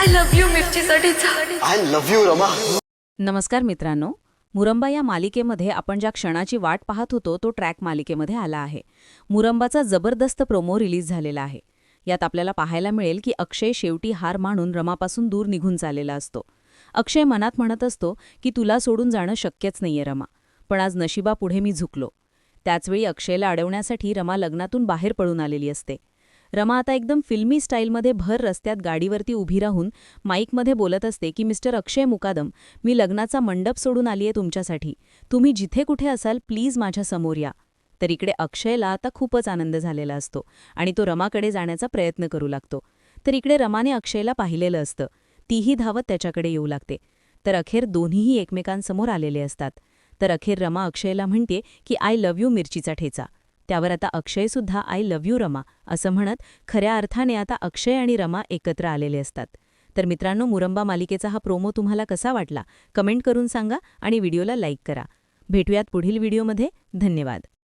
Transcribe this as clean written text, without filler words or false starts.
I love you मिरचीसाठीचा. I love you Rama. नमस्कार मित्रांनो, मुरंबा या मालिकेमध्ये आपण ज्या क्षणाची वाट पाहत होतो तो ट्रॅक मालिकेमध्ये आला आहे. मुरंबाचा जबरदस्त प्रोमो रिलीज झालेला आहे. यात आपल्याला पाहायला मिळेल की अक्षय शेवटी हार मानून रमापासून दूर निघून चाललेला असतो. अक्षय मनात म्हणत असतो की तुला सोडून जाणं शक्यच नाहीये रमा, पण आज नशिबापुढे मी झुकलो. त्याचवेळी अक्षयला अडवण्यासाठी रमा लग्नातून बाहेर पळून आलेली असते. रमा आता एकदम फिल्मी स्टाईलमध्ये भर रस्त्यात गाडीवरती उभी राहून माईकमध्ये बोलत असते की मिस्टर अक्षय मुकादम, मी लग्नाचा मंडप सोडून आलीये तुमच्यासाठी. तुम्ही जिथे कुठे असाल प्लीज माझ्या समोर या. तर इकडे अक्षयला आता खूपच आनंद झालेला असतो आणि तो रमाकडे जाण्याचा प्रयत्न करू लागतो. तर इकडे रमाने अक्षयला पाहिलेलं असतं. तीही धावत त्याच्याकडे येऊ लागते. तर अखेर दोन्हीही एकमेकांसमोर आलेले असतात. तर अखेर रमा अक्षयला म्हणते की आय लव्ह यू मिरचीचा ठेचा. त्यावर आता अक्षयसुद्धा आय लव्ह यू रमा असं म्हणत खऱ्या अर्थाने आता अक्षय आणि रमा एकत्र आलेले असतात. तर मित्रांनो, मुरंबा मालिकेचा हा प्रोमो तुम्हाला कसा वाटला कमेंट करून सांगा आणि व्हिडिओला लाईक करा. भेटूयात पुढील व्हिडिओमध्ये. धन्यवाद.